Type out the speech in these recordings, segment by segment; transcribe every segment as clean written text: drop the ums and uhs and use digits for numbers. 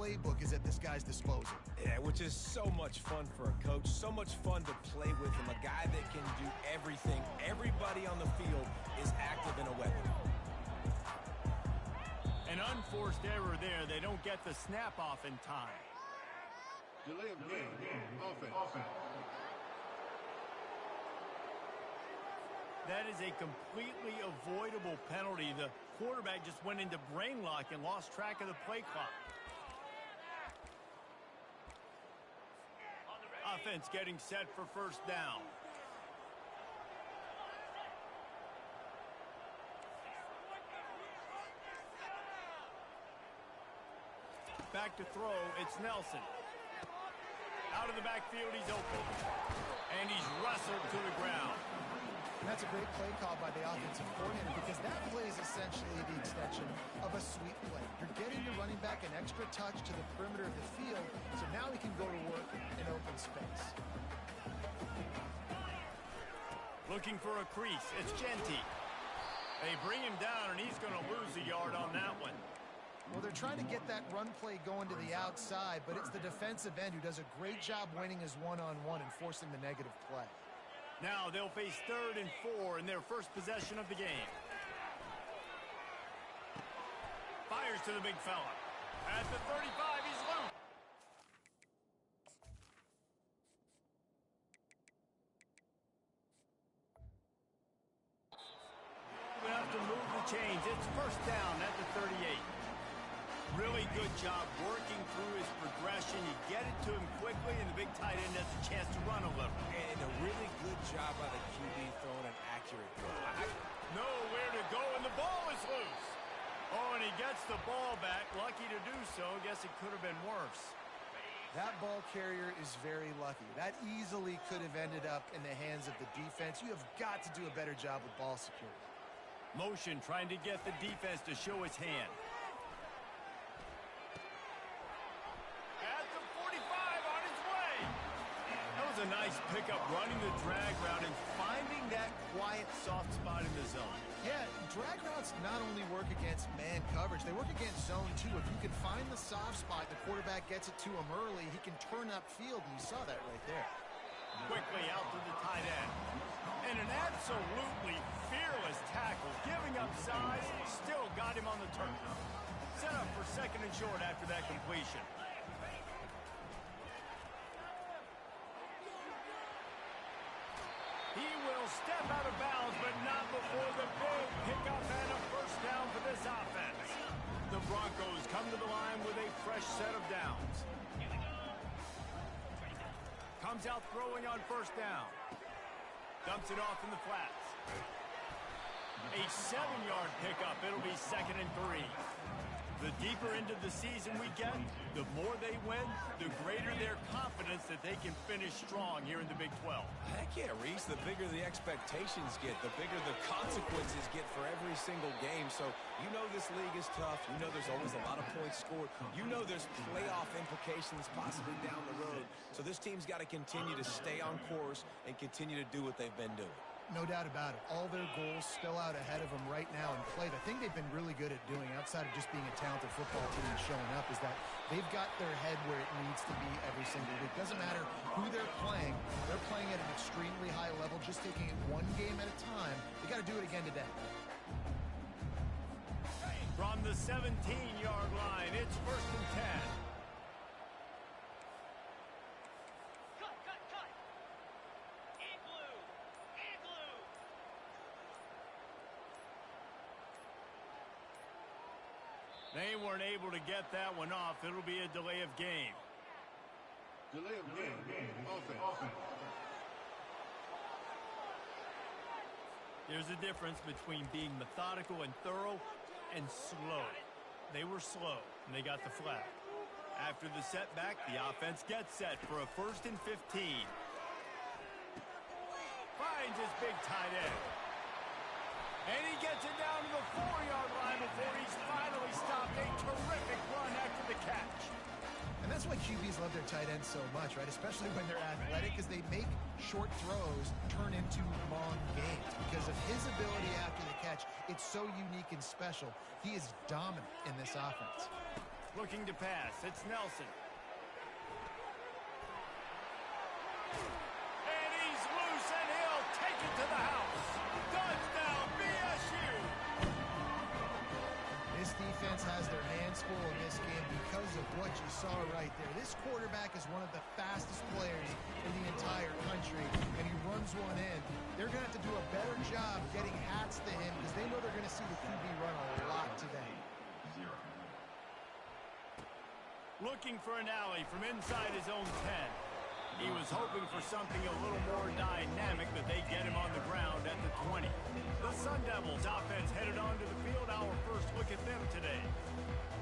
playbook is at this guy's disposal. Yeah, which is so much fun for a coach, so much fun to play with him, a guy that can do everything. Everybody on the field is active in a weapon. An unforced error there. They don't get the snap off in time. Delay of game. Offense. That is a completely avoidable penalty. The quarterback just went into brain lock and lost track of the play clock. Offense getting set for first down. Back to throw, it's Nelson. Out of the backfield, he's open. And he's wrestled to the ground. And that's a great play call by the offensive coordinator because that play is essentially the extension of a sweep play. You're getting the running back an extra touch to the perimeter of the field, so now he can go to work in open space. Looking for a crease, it's Genty. They bring him down, and he's going to lose a yard on that one. Well, they're trying to get that run play going to the outside, but it's the defensive end who does a great job winning his one-on-one and forcing the negative play. Now they'll face 3rd and 4 in their first possession of the game. Fires to the big fella. At the 35, he's loose. We have to move the chains. It's first down at the 38. Really good job working through his progression. You get it to him quickly, and the big tight end has a chance to run a little. And a really good job by the QB throwing an accurate throw. Nowhere to go, and the ball is loose. Oh, and he gets the ball back. Lucky to do so. Guess it could have been worse. That ball carrier is very lucky. That easily could have ended up in the hands of the defense. You have got to do a better job with ball security. Motion trying to get the defense to show his hand. At the 45 on his way. That was a nice pickup running the drag route and finding that quiet soft spot in the zone. Yeah, drag routes not only work against man coverage, they work against zone too. If you can find the soft spot, the quarterback gets it to him early, he can turn upfield, and you saw that right there. Quickly out to the tight end. And an absolutely fearless tackle, giving up size, still got him on the turn. Set up for 2nd and short after that completion. He will step out of bounds, but not before the big pickup and a first down for this offense. The Broncos come to the line with a fresh set of downs. Comes out throwing on first down. Dumps it off in the flats. A 7-yard pickup. It'll be 2nd and 3. The deeper into the season we get, the more they win, the greater their confidence that they can finish strong here in the Big 12. Heck yeah, Reese. The bigger the expectations get, the bigger the consequences get for every single game. So you know this league is tough. You know there's always a lot of points scored. You know there's playoff implications possibly down the road. So this team's got to continue to stay on course and continue to do what they've been doing. No doubt about it. All their goals spill out ahead of them right now in play. The thing they've been really good at doing, outside of just being a talented football team and showing up, is that they've got their head where it needs to be every single week. Doesn't matter who they're playing at an extremely high level, just taking it one game at a time. They got to do it again today. From the 17-yard line, it's 1st and 10. They weren't able to get that one off. It'll be a delay of game. Delay of game. Offense. There's a difference between being methodical and thorough and slow. They were slow, and they got the flag. After the setback, the offense gets set for a 1st and 15. Finds his big tight end. And he gets it down to the 4-yard line before he's finally stopped. A terrific run after the catch. And that's why QBs love their tight ends so much, right? Especially when they're athletic, because they make short throws turn into long gains. Because of his ability after the catch, it's so unique and special. He is dominant in this offense. Looking to pass. It's Nelson. And he's loose, and he'll take it to the house. Touchdown, BSU! This defense has their hands full in this game because of what you saw right there. This quarterback is one of the fastest players in the entire country, and he runs one in. They're going to have to do a better job getting hats to him because they know they're going to see the QB run a lot today. Looking for an alley from inside his own 10. He was hoping for something a little more dynamic, but they get him on the ground at the 20. The Sun Devils offense headed onto the field. Our first look at them today.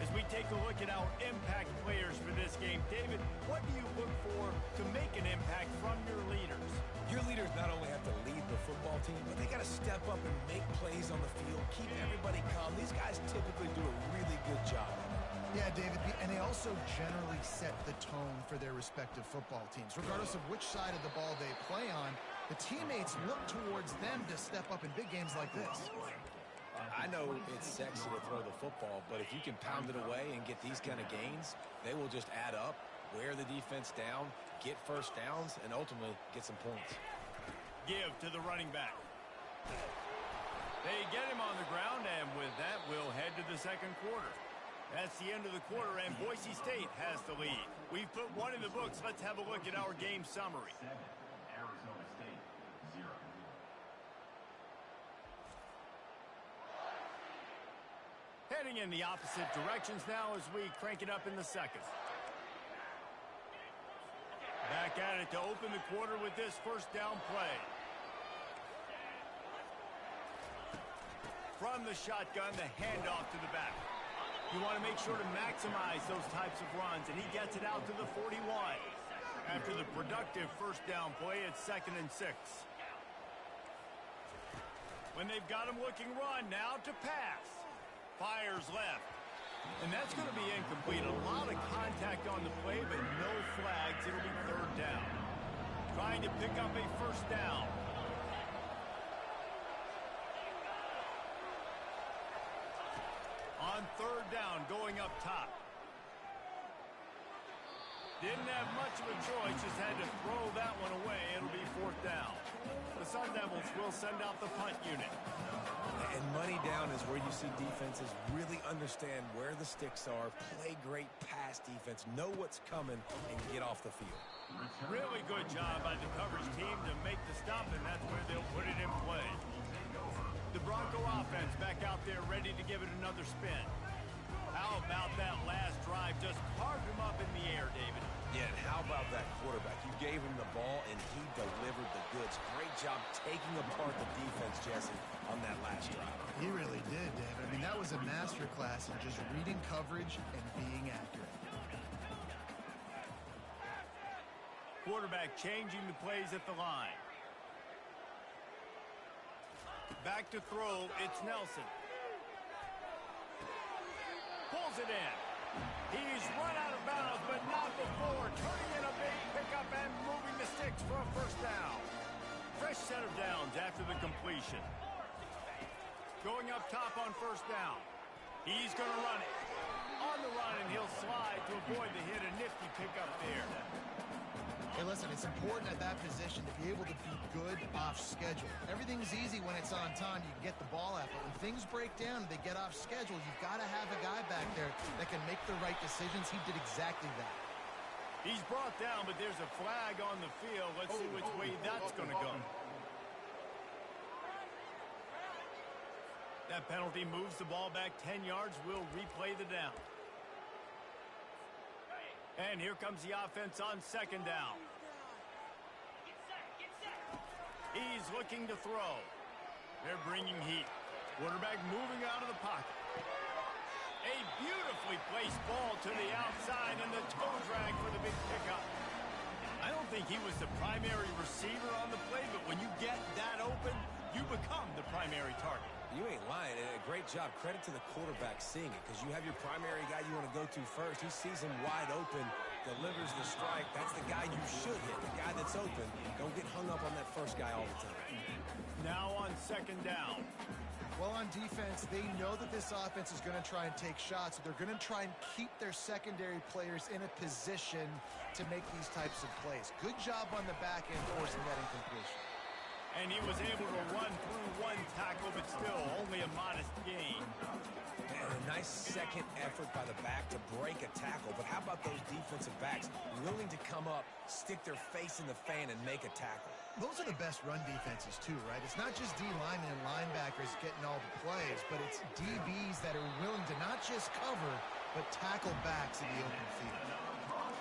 As we take a look at our impact players for this game, David, what do you look for to make an impact from your leaders? Your leaders not only have to lead the football team, but they got to step up and make plays on the field, keep everybody calm. These guys typically do a really good job of it. Yeah, David, and they also generally set the tone for their respective football teams. Regardless of which side of the ball they play on, the teammates look towards them to step up in big games like this. I know it's sexy to throw the football, but if you can pound it away and get these kind of gains, they will just add up, wear the defense down, get first downs, and ultimately get some points. Give to the running back. They get him on the ground, and with that, we'll head to the second quarter. That's the end of the quarter, and Boise State has the lead. We've put one in the books. Let's have a look at our game summary. Arizona State, 0. Heading in the opposite directions now as we crank it up in the second. Back at it to open the quarter with this first down play. From the shotgun, the handoff to the back. You want to make sure to maximize those types of runs, and he gets it out to the 41. After the productive first down play, it's 2nd and 6. When they've got him looking run, now to pass. Fires left. And that's going to be incomplete. A lot of contact on the play, but no flags. It'll be 3rd down. Trying to pick up a first down. On 3rd down, going up top. Didn't have much of a choice, just had to throw that one away. It'll be 4th down. The Sun Devils will send out the punt unit. And money down is where you see defenses really understand where the sticks are, play great pass defense, know what's coming, and get off the field. Really good job by the coverage team to make the stop, and that's where they'll put it in play. The Bronco offense back out there ready to give it another spin. How about that last drive? Just carved him up in the air, David. Yeah, and how about that quarterback? You gave him the ball, and he delivered the goods. Great job taking apart the defense, Jesse, on that last drive. He really did, David. I mean, that was a masterclass in just reading coverage and being accurate. Quarterback changing the plays at the line. Back to throw, it's Nelson. Pulls it in. He's run out of bounds, but not before. Turning in a big pickup and moving the sticks for a first down. Fresh set of downs after the completion. Going up top on first down. He's going to run it. On the run, and he'll slide to avoid the hit. A nifty pickup there. Hey, listen, it's important at that position to be able to be good off schedule. Everything's easy when it's on time. You can get the ball out, but when things break down and they get off schedule, you've got to have a guy back there that can make the right decisions. He did exactly that. He's brought down, but there's a flag on the field. Let's see which way that's going to go. That penalty moves the ball back 10 yards. We'll replay the down. And here comes the offense on second down. He's looking to throw. They're bringing heat. Quarterback moving out of the pocket. A beautifully placed ball to the outside and the toe drag for the big pickup. I don't think he was the primary receiver on the play, but when you get that open, you become the primary target. You ain't lying. A great job. Credit to the quarterback seeing it, because you have your primary guy you want to go to first. He sees him wide open, delivers the strike. That's the guy you should hit, the guy that's open. Don't get hung up on that first guy all the time. Now on second down. Well, on defense, they know that this offense is going to try and take shots. So they're going to try and keep their secondary players in a position to make these types of plays. Good job on the back end forcing that incompletion. And he was able to run through one tackle, but still only a modest gain. Man, a nice second effort by the back to break a tackle. But how about those defensive backs willing to come up, stick their face in the fan, and make a tackle? Those are the best run defenses, too, right? It's not just D linemen and linebackers getting all the plays, but it's DBs that are willing to not just cover, but tackle backs in the open field.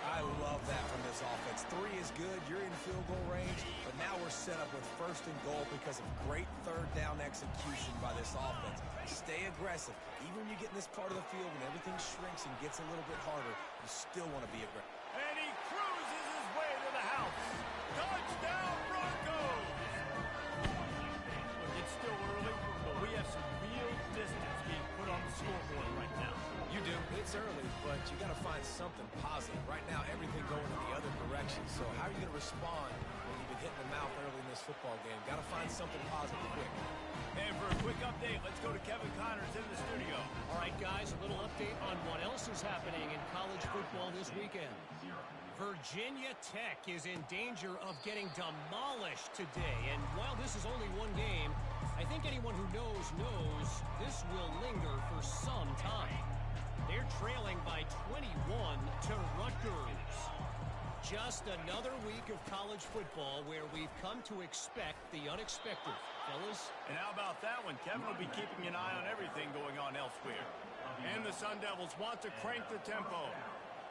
I love that from this offense. 3 is good. You're in field goal range, but now we're set up with 1st and goal because of great third down execution by this offense. Stay aggressive. Even when you get in this part of the field and everything shrinks and gets a little bit harder, you still want to be aggressive. And he cruises his way to the house. Touchdown, Broncos! Look, it's still early, but we have some real distance being put on the scoreboard right now. You do. It's early, but you got to find something positive. Right now, everything going in the other direction. So how are you going to respond when you've been hitting the mouth early in this football game? Got to find something positive quick. And for a quick update, let's go to Kevin Connors in the studio. All right, guys, a little update on what else is happening in college football this weekend. Virginia Tech is in danger of getting demolished today. And while this is only one game, I think anyone who knows this will linger for some time. They're trailing by 21 to Rutgers. Just another week of college football where we've come to expect the unexpected, fellas. And how about that one? Kevin will be keeping an eye on everything going on elsewhere. And the Sun Devils want to crank the tempo.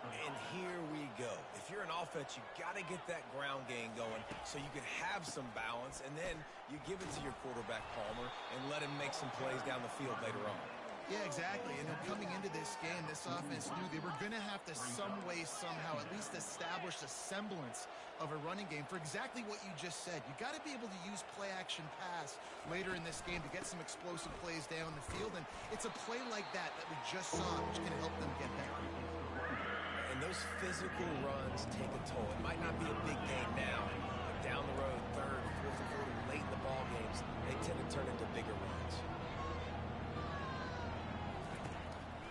And here we go. If you're an offense, you got to get that ground game going so you can have some balance, and then you give it to your quarterback, Palmer, and let him make some plays down the field later on. Yeah, exactly. And then coming into this game, this offense knew they were going to have to some way, somehow, at least establish a semblance of a running game for exactly what you just said. You got to be able to use play-action pass later in this game to get some explosive plays down the field. And it's a play like that we just saw, which can help them get that. And those physical runs take a toll. It might not be a big game now, but down the road, 3rd, 4th quarter, late in the ball games, they tend to turn into bigger runs.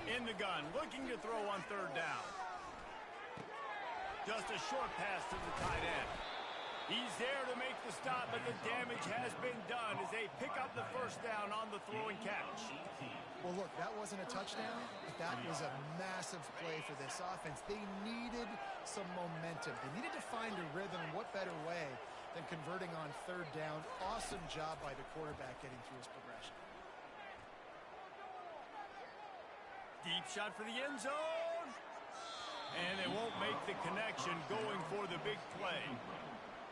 In the gun, looking to throw on 3rd down. Just a short pass to the tight end. He's there to make the stop, but the damage has been done as they pick up the 1st down on the throw and catch. Well, look, that wasn't a touchdown, but that was a massive play for this offense. They needed some momentum. They needed to find a rhythm, and what better way than converting on 3rd down. Awesome job by the quarterback getting through his progression. Deep shot for the end zone. And they won't make the connection going for the big play.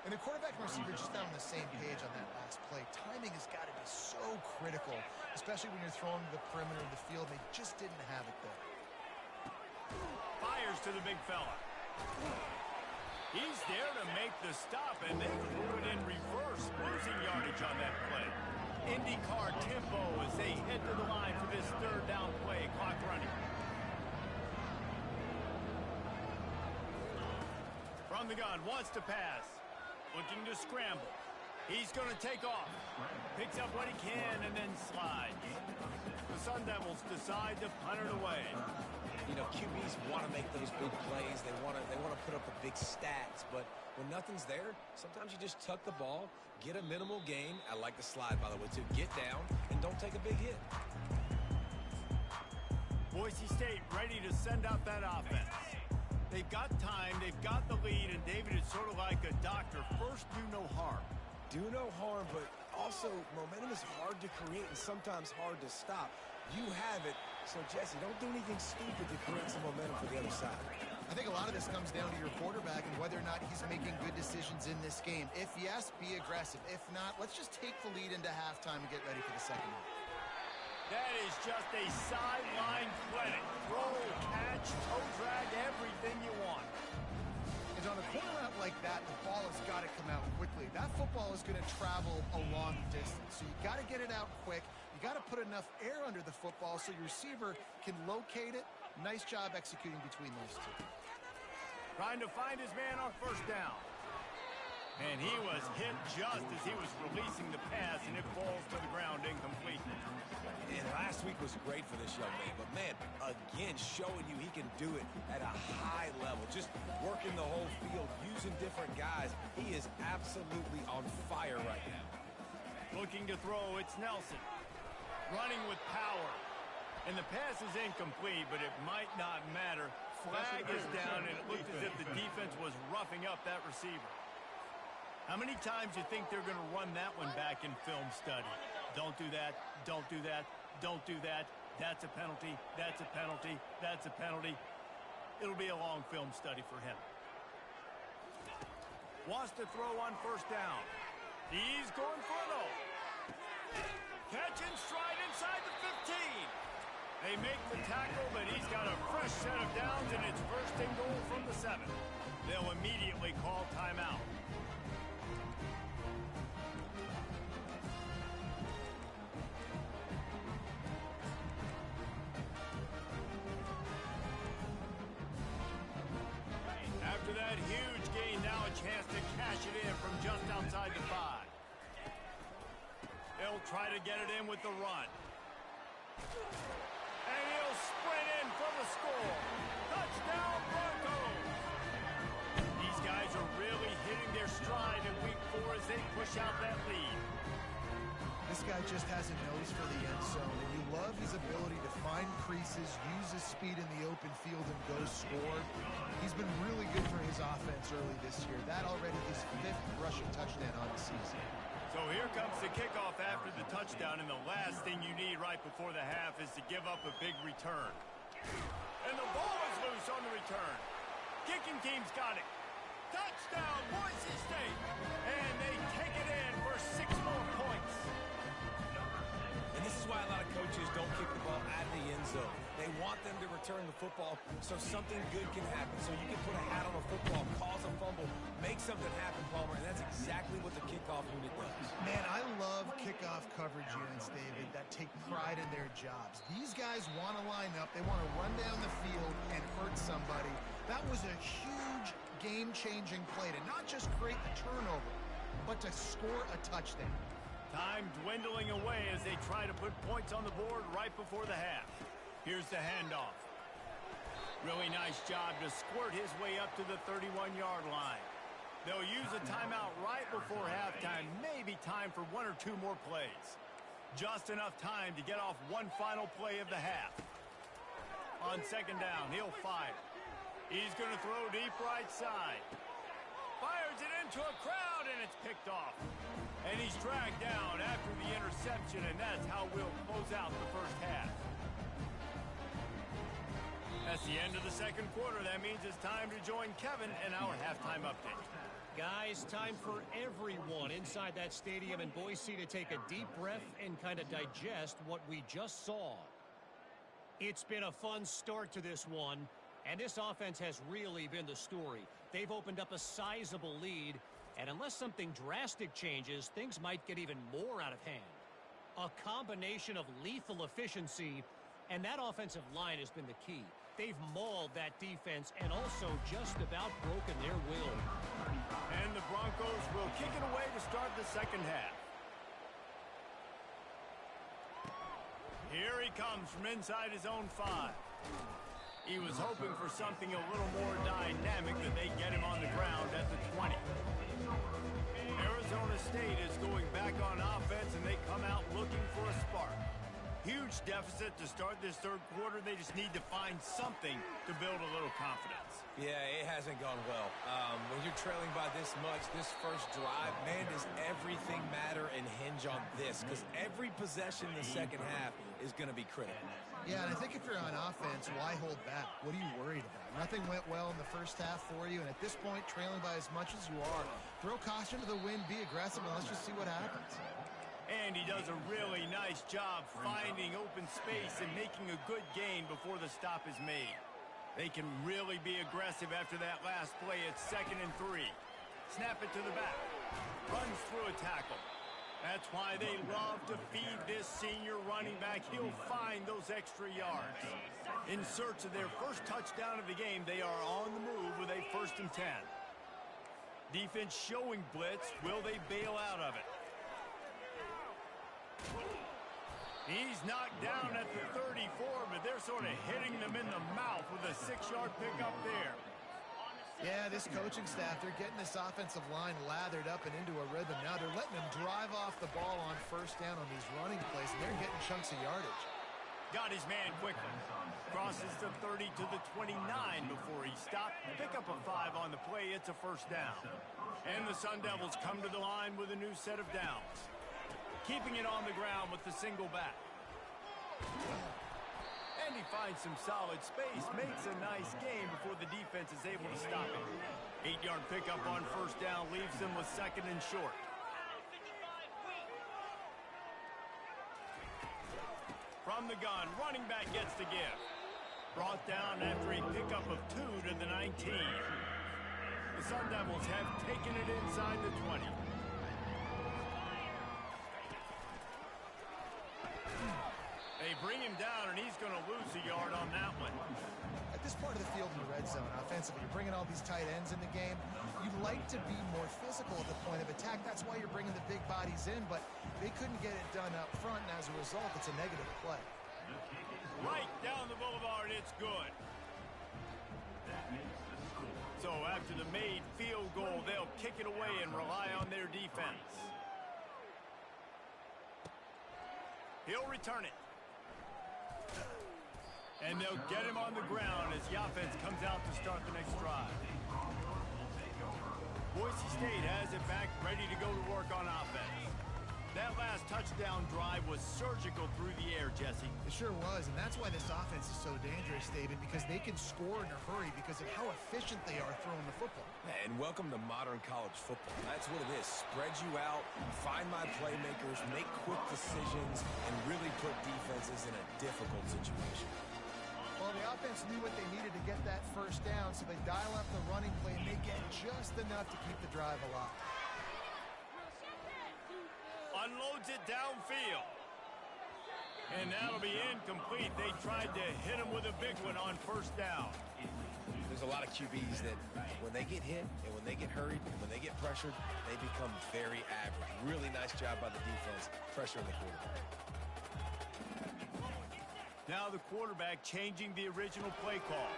And the quarterback and receiver just not on the same page on that last play. Timing has got to be so critical, especially when you're throwing to the perimeter of the field. They just didn't have it there. Fires to the big fella. He's there to make the stop, and they threw it in reverse, losing yardage on that play. IndyCar tempo as they head to the line for this 3rd down play. Clock running. From the gun, wants to pass. Looking to scramble. He's going to take off. Picks up what he can and then slides. The Sun Devils decide to punt it away. You know, QBs want to make those big plays. They want to put up the big stats. But when nothing's there, sometimes you just tuck the ball, get a minimal gain. I like the slide, by the way, too. Get down and don't take a big hit. Boise State ready to send out that offense. They've got time, they've got the lead, and David is sort of like a doctor. First, do no harm. Do no harm, but also momentum is hard to create and sometimes hard to stop. You have it, so Jesse, don't do anything stupid to create some momentum for the other side. I think a lot of this comes down to your quarterback and whether or not he's making good decisions in this game. If yes, be aggressive. If not, let's just take the lead into halftime and get ready for the second half. That is just a sideline clinic. Throw, catch, toe drag, everything you want. And on a corner route like that, the ball has got to come out quickly. That football is going to travel a long distance, so you got to get it out quick. You got to put enough air under the football so your receiver can locate it. Nice job executing between those two. Trying to find his man on 1st down. And he was hit just as he was releasing the pass, and it falls to the ground incomplete. And last week was great for this young man. But, man, again, showing you he can do it at a high level. Just working the whole field, using different guys. He is absolutely on fire right now. Looking to throw, it's Nelson. Running with power. And the pass is incomplete, but it might not matter. Flag is down, and it looked as if the defense was roughing up that receiver. How many times do you think they're going to run that one back in film study? Don't do that. Don't do that. Don't do that. That's a penalty. That's a penalty. That's a penalty. It'll be a long film study for him. Wants to throw on first down. He's going for it all. Catch and stride inside the 15. They make the tackle, but he's got a fresh set of downs, and it's first and goal from the 7. They'll immediately call timeout. After that huge gain, now a chance to cash it in from just outside the 5. They'll try to get it in with the run. And he'll sprint in for the score. Touchdown, Broncos! These guys are really hitting their stride in week 4 as they push out that lead. This guy just has a nose for the end zone, and you love his ability to find creases, use his speed in the open field, and go score. He's been really good for his offense early this year. That already his 5th rushing touchdown on the season. So here comes the kickoff after the touchdown, and the last thing you need right before the half is to give up a big return. And the ball is loose on the return. Kicking team's got it. Touchdown, Boise State! And they take it in for 6 more points. And this is why a lot of coaches don't kick the ball out of the end zone. They want them to return the football so something good can happen. So you can put a hat on a football, cause a fumble, make something happen, Palmer, and that's exactly what the kickoff unit does. Man, I love kickoff coverage units, David, that take pride in their jobs. These guys want to line up. They want to run down the field and hurt somebody. That was a huge game-changing play to not just create the turnover, but to score a touchdown. Time dwindling away as they try to put points on the board right before the half. Here's the handoff. Really nice job to squirt his way up to the 31-yard line. They'll use a timeout right before halftime. Maybe time for 1 or 2 more plays. Just enough time to get off one final play of the half. On second down, he'll fire. He's going to throw deep right side. Fires it into a crowd, and it's picked off. And he's dragged down after the interception, and that's how we'll close out the first half. That's the end of the second quarter. That means it's time to join Kevin in our halftime update. Guys, time for everyone inside that stadium in Boise to take a deep breath and kind of digest what we just saw. It's been a fun start to this one, and this offense has really been the story. They've opened up a sizable lead, and unless something drastic changes, things might get even more out of hand. A combination of lethal efficiency, and that offensive line has been the key. They've mauled that defense and also just about broken their will. And the Broncos will kick it away to start the second half. Here he comes from inside his own 5. He was hoping for something a little more dynamic, that they get him on the ground at the 20. Arizona State is going back on offense, and they come out looking for a spark. Huge deficit to start this third quarter. They just need to find something to build a little confidence. Yeah, it hasn't gone well. When you're trailing by this much, this first drive, man, does everything matter and hinge on this? Because every possession in the second half is going to be critical. Yeah, and I think if you're on offense, why hold back? What are you worried about? Nothing went well in the first half for you, and at this point, trailing by as much as you are, throw caution to the wind, be aggressive, and let's just see what happens. And he does a really nice job finding open space and making a good gain before the stop is made. They can really be aggressive after that last play. It's 2nd and 3. Snap it to the back. Runs through a tackle. That's why they love to feed this senior running back. He'll find those extra yards. In search of their first touchdown of the game, they are on the move with a 1st and 10. Defense showing blitz. Will they bail out of it? He's knocked down at the 34, but they're sort of hitting them in the mouth with a 6-yard pickup there. Yeah, this coaching staff, they're getting this offensive line lathered up and into a rhythm. Now they're letting them drive off the ball on first down on these running plays, and they're getting chunks of yardage. Got his man quickly. Crosses the 30 to the 29 before he stopped. Pick up a 5 on the play. It's a first down. And the Sun Devils come to the line with a new set of downs. Keeping it on the ground with the single back. And he finds some solid space. Makes a nice game before the defense is able to stop it. 8-yard pickup on first down leaves them with second and short. From the gun, running back gets the give. Brought down after a pickup of 2 to the 19. The Sun Devils have taken it inside the 20. They bring him down, and he's going to lose a yard on that one. At this part of the field in the red zone, offensively, you're bringing all these tight ends in the game. You'd like to be more physical at the point of attack. That's why you're bringing the big bodies in, but they couldn't get it done up front, and as a result, it's a negative play. Right down the boulevard, it's good. So after the made field goal, they'll kick it away and rely on their defense. He'll return it. And they'll get him on the ground as the offense comes out to start the next drive. Boise State has it back, ready to go to work on offense. That last touchdown drive was surgical through the air, Jesse. It sure was, and that's why this offense is so dangerous, David, because they can score in a hurry because of how efficient they are throwing the football. And welcome to modern college football. That's what it is. Spread you out, find my playmakers, make quick decisions, and really put defenses in a difficult situation. Well, the offense knew what they needed to get that first down, so they dial up the running play, and they get just enough to keep the drive alive. Unloads it downfield. And that'll be incomplete. They tried to hit him with a big one on first down. There's a lot of QBs that when they get hit and when they get hurried and when they get pressured, they become very average. Really nice job by the defense, pressuring the quarterback. Now the quarterback changing the original play call.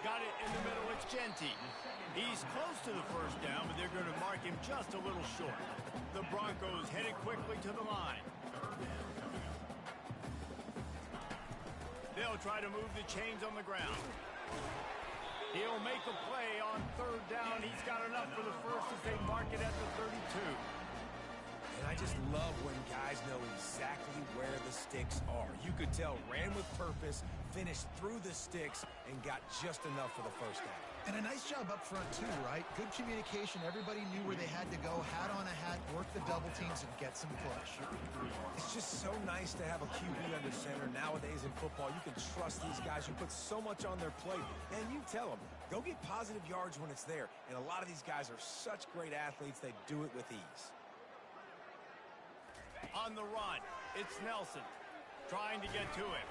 Got it in the middle, it's Genty. He's close to the first down, but they're going to mark him just a little short. The Broncos headed quickly to the line. They'll try to move the chains on the ground. He'll make a play on third down. He's got enough for the first as they mark it at the 32. And I just love when guys know exactly where the sticks are. You could tell ran with purpose, finished through the sticks, and got just enough for the first down. And a nice job up front, too, right? Good communication. Everybody knew where they had to go, hat on a hat, work the double teams, and get some push. It's just so nice to have a QB under center. Nowadays in football, you can trust these guys. You put so much on their plate, and you tell them, go get positive yards when it's there. And a lot of these guys are such great athletes, they do it with ease. On the run, it's Nelson trying to get to him.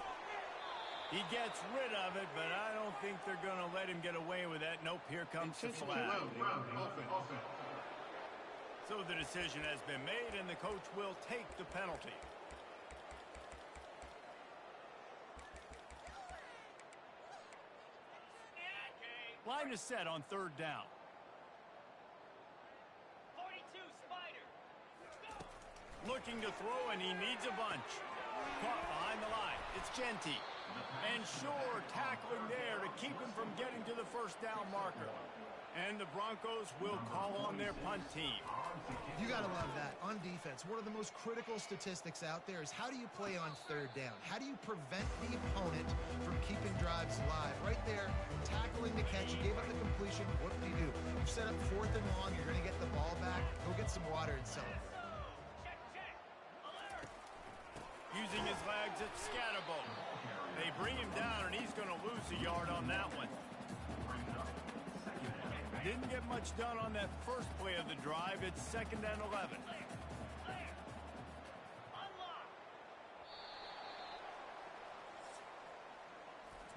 He gets rid of it, but I don't think they're going to let him get away with that. Nope, here comes the flag. So the decision has been made, and the coach will take the penalty. Line is set on third down. 42, Spider. Looking to throw, and he needs a bunch. Caught behind the line. It's Genty. And Shore tackling there to keep him from getting to the first down marker. And the Broncos will call on their punt team. You got to love that. On defense, one of the most critical statistics out there is how do you play on third down? How do you prevent the opponent from keeping drives alive? Right there, tackling the catch. You gave up the completion. What do? You set up fourth and long. You're going to get the ball back. Go get some water and celebrate. Using his legs, it's Scatterbo. They bring him down, and he's going to lose a yard on that one. Didn't get much done on that first play of the drive. It's 2nd and 11.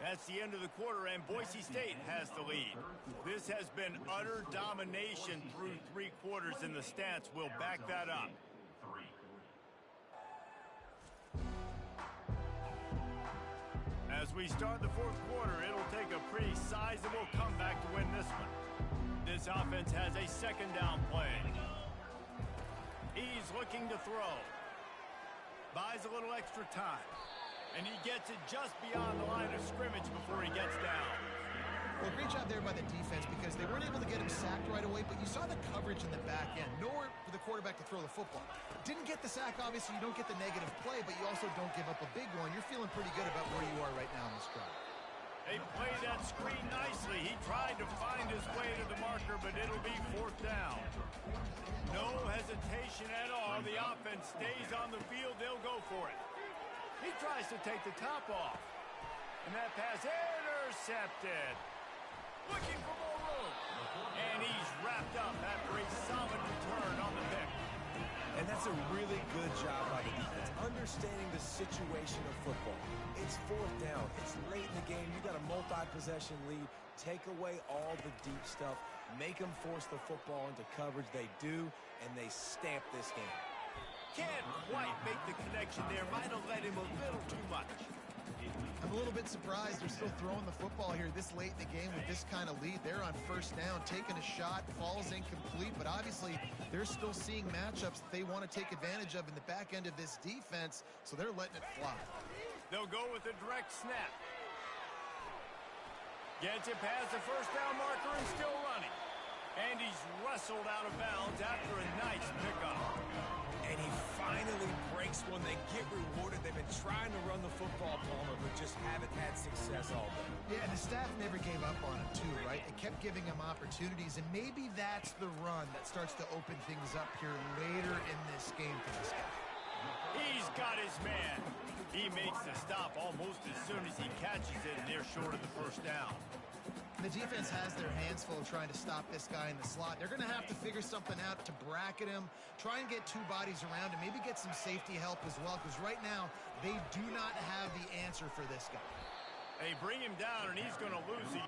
That's the end of the quarter, and Boise State has the lead. This has been utter domination through 3 quarters, and the stats will back that up. As we start the 4th quarter, it'll take a pretty sizable comeback to win this one. This offense has a 2nd down play. He's looking to throw. Buys a little extra time. And he gets it just beyond the line of scrimmage before he gets down. Well, great job there by the defense because they weren't able to get him sacked right away, but you saw the coverage in the back end. Nowhere for the quarterback to throw the football. Didn't get the sack, obviously. You don't get the negative play, but you also don't give up a big one. You're feeling pretty good about where you are right now in this drive. They played that screen nicely. He tried to find his way to the marker, but it'll be 4th down. No hesitation at all. The offense stays on the field. They'll go for it. He tries to take the top off. And that pass intercepted. Looking for more room. And he's wrapped up after a solid return on the pick. And that's a really good job by the defense, understanding the situation of football. It's 4th down. It's late in the game. You got a multi-possession lead. Take away all the deep stuff. Make them force the football into coverage. They do, and they stamp this game. Can't quite make the connection there. Might have let him a little too much. I'm a little bit surprised they're still throwing the football here this late in the game with this kind of lead. They're on 1st down, taking a shot, falls incomplete, but obviously they're still seeing matchups that they want to take advantage of in the back end of this defense, so they're letting it fly. They'll go with a direct snap. Gets it past the 1st down marker and still running. And he's wrestled out of bounds after a nice pickup. And he finally breaks one. They get rewarded. They've been trying to run the football, Palmer, but just haven't had success all day. Yeah, and the staff never gave up on him, too, right? They kept giving him opportunities, and maybe that's the run that starts to open things up here later in this game for this guy. He's got his man. He makes the stop almost as soon as he catches it, and they're short of the 1st down. The defense has their hands full trying to stop this guy in the slot. They're going to have to figure something out to bracket him, try and get 2 bodies around him, maybe get some safety help as well, because right now they do not have the answer for this guy. They bring him down, and he's going to lose it.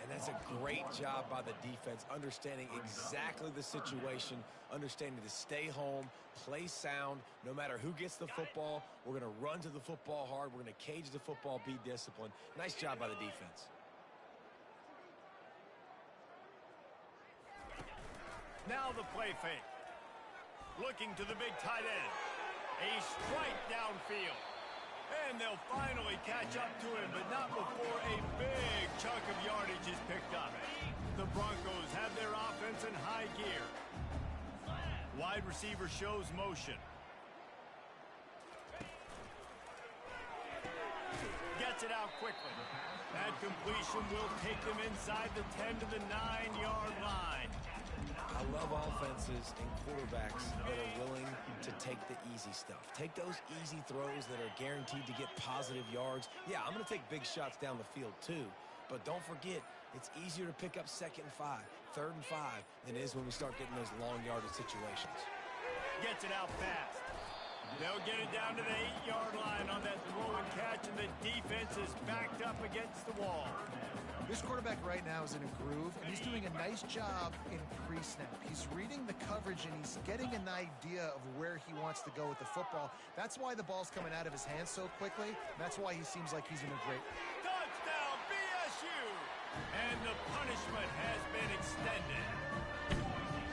And that's a great job by the defense, understanding exactly the situation, understanding to stay home, play sound. No matter who gets the football, we're going to run to the football hard. We're going to cage the football, be disciplined. Nice job by the defense. Now the play fake. Looking to the big tight end. A strike downfield. And they'll finally catch up to him, but not before a big chunk of yardage is picked up. The Broncos have their offense in high gear. Wide receiver shows motion. Gets it out quickly. That completion will take them inside the 10 to the 9-yard line. I love offenses and quarterbacks that are willing to take the easy stuff. Take those easy throws that are guaranteed to get positive yards. Yeah, I'm going to take big shots down the field too, but don't forget, it's easier to pick up 2nd and 5, 3rd and 5 than it is when we start getting those long yardage situations. Gets it out fast. They'll get it down to the 8-yard line on that throw and catch, and the defense is backed up against the wall. This quarterback right now is in a groove, and he's doing a nice job in pre-snap. He's reading the coverage, and he's getting an idea of where he wants to go with the football. That's why the ball's coming out of his hands so quickly. That's why he seems like he's in a great... Touchdown, BSU! And the punishment has been extended.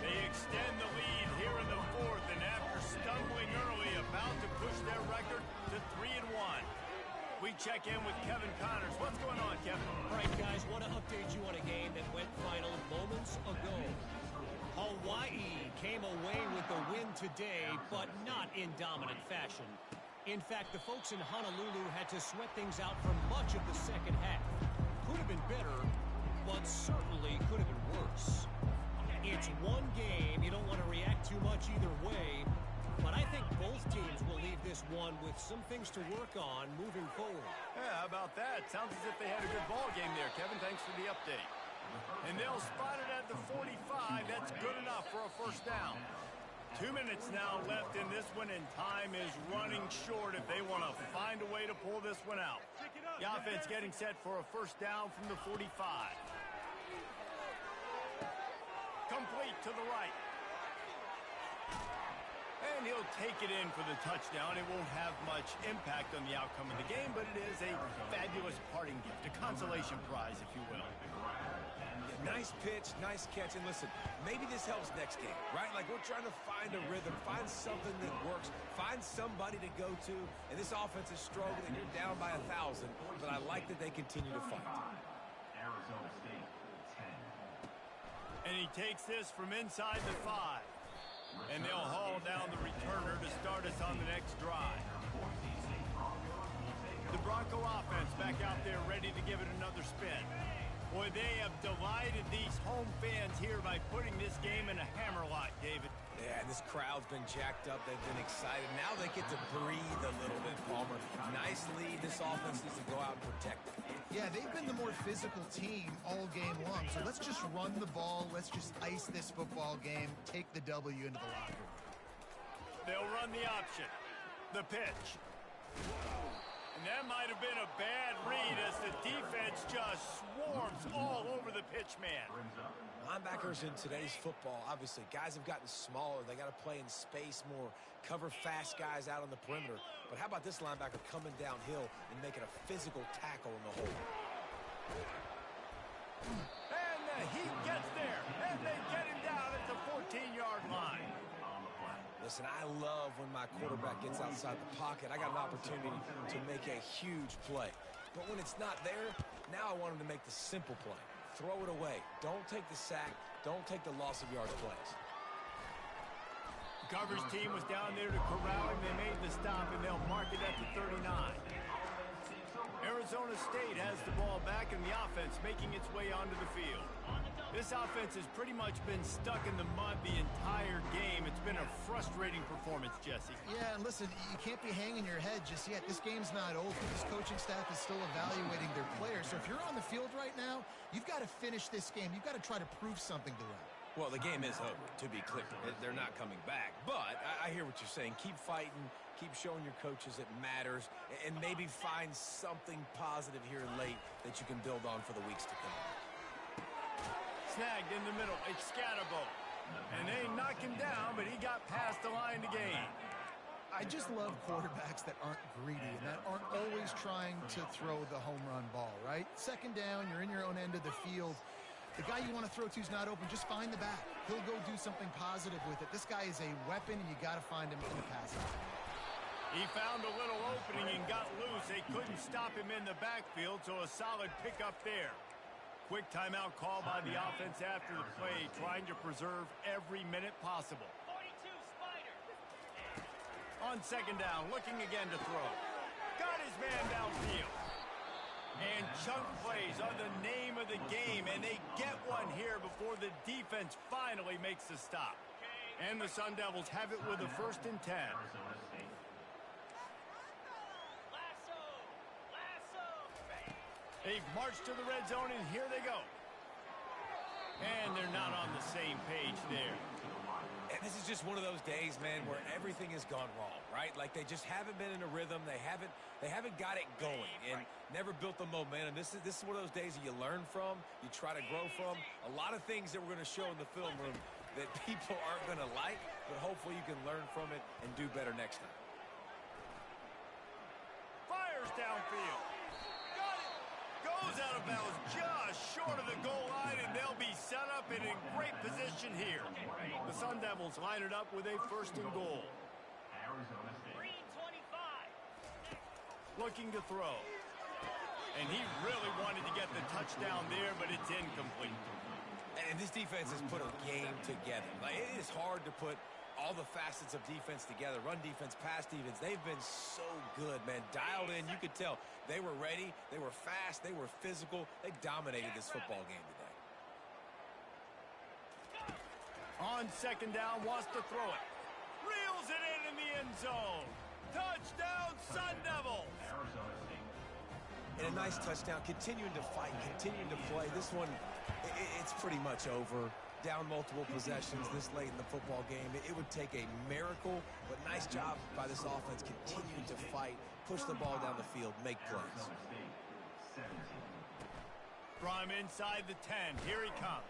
They extend the lead here in the 4th, and after stumbling early, about to push their record to 3-1. We check in with Kevin Connors. What's going on, Kevin? All right, guys, want to update you on a game that went final moments ago. Hawaii came away with the win today, but not in dominant fashion. In fact, the folks in Honolulu had to sweat things out for much of the 2nd half. Could have been better, but certainly could have been worse. It's one game. You don't want to react too much either way. But I think both teams will leave this one with some things to work on moving forward. Yeah, how about that? Sounds as if they had a good ball game there, Kevin. Thanks for the update. And they'll spot it at the 45. That's good enough for a first down. 2 minutes now left in this one, and time is running short if they want to find a way to pull this one out. The offense getting set for a first down from the 45. Complete to the right. And he'll take it in for the touchdown. It won't have much impact on the outcome of the game, but it is a fabulous parting gift, a consolation prize, if you will. Yeah, nice pitch, nice catch. And listen, maybe this helps next game, right? Like we're trying to find a rhythm, find something that works, find somebody to go to. And this offense is struggling. You're down by 1,000, but I like that they continue to fight. Arizona State, 10. And he takes this from inside the 5. And they'll haul down the returner to start us on the next drive. The Bronco offense back out there ready to give it another spin. Boy, they have delighted these home fans here by putting this game in a hammerlock, David. Yeah, and this crowd's been jacked up. They've been excited. Now they get to breathe a little bit, Palmer. Nice lead. This offense needs to go out and protect it. Yeah, they've been the more physical team all game long. So let's just run the ball. Let's just ice this football game. Take the W into the locker room. They'll run the option. The pitch. And that might have been a bad read as the defense just swarms all over the pitch man. Linebackers in today's football, obviously, guys have gotten smaller. They got to play in space more, cover fast guys out on the perimeter. But how about this linebacker coming downhill and making a physical tackle in the hole? And he gets there, and they get him down at the 14-yard line. Listen, I love when my quarterback gets outside the pocket. I got an opportunity to make a huge play. But when it's not there, now I want him to make the simple play. Throw it away. Don't take the sack. Don't take the loss of yards plays. The coverage team was down there to corral him. They made the stop, and they'll mark it at the 39. Arizona State has the ball back, and the offense making its way onto the field. This offense has pretty much been stuck in the mud the entire game. It's been a frustrating performance, Jesse. Yeah, and listen, you can't be hanging your head just yet. This game's not over. This coaching staff is still evaluating their players. So if you're on the field right now, you've got to finish this game. You've got to try to prove something to them. Well, the game is over, to be clear. They're not coming back. But I hear what you're saying. Keep fighting. Keep showing your coaches it matters. And maybe find something positive here late that you can build on for the weeks to come. Snagged in the middle. It's Scatterbo. And they knock him down, but he got past the line to gain. I just love quarterbacks that aren't greedy and that aren't always trying to throw the home run ball, right? Second down, you're in your own end of the field. The guy you want to throw to is not open. Just find the back. He'll go do something positive with it. This guy is a weapon, and you got to find him in the pass. He found a little opening and got loose. They couldn't stop him in the backfield, so a solid pickup there. Quick timeout call by the offense after the play, trying to preserve every minute possible. 42 Spider. On second down, looking again to throw. Got his man downfield. And chunk plays are the name of the game, and they get one here before the defense finally makes the stop. And the Sun Devils have it with a 1st and 10. They've marched to the red zone, and here they go. And they're not on the same page there. And this is just one of those days, man, where everything has gone wrong, right? Like they just haven't been in a rhythm. They haven't got it going and never built the momentum. This is one of those days that you learn from, you try to grow from. A lot of things that we're going to show in the film room that people aren't going to like, but hopefully you can learn from it and do better next time. Fires downfield. Got it. Goes out of bounds just short of the goal line, and they'll be set up and in great position here. The Sun Devils line it up with a 1st and goal. Green 25. Looking to throw. And he really wanted to get the touchdown there, but it's incomplete. And this defense has put a game together. Like, it is hard to put all the facets of defense together. Run defense, pass defense. They've been so good, man. Dialed in. You could tell they were ready. They were fast. They were physical. They dominated this football game today. On second down, wants to throw it. Reels it in the end zone. Touchdown, Sun Devils! Arizona State. And a nice touchdown, continuing to fight, continuing to play. This one, it's pretty much over. Down multiple possessions this late in the football game. It would take a miracle, but nice job by this offense continuing to fight, push the ball down the field, make plays. Arizona State, 17. From inside the 10, here he comes.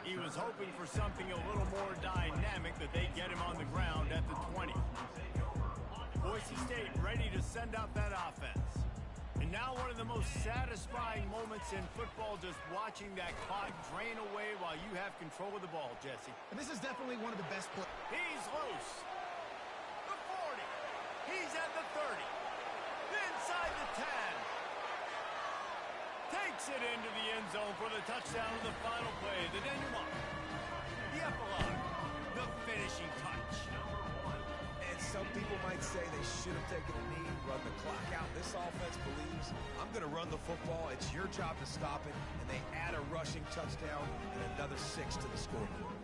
He was hoping for something a little more dynamic, that they get him on the ground at the 20. Boise State ready to send out that offense. And now one of the most satisfying moments in football, just watching that clock drain away while you have control of the ball, Jesse. And this is definitely one of the best plays. He's loose. The 40. He's at the 30. Inside the 10. Takes it into the end zone for the touchdown of the final play. The denouement. The epilogue. The finishing touch. And some people might say they should have taken a knee, run the clock out. This offense believes, I'm going to run the football. It's your job to stop it. And they add a rushing touchdown and another 6 to the scoreboard.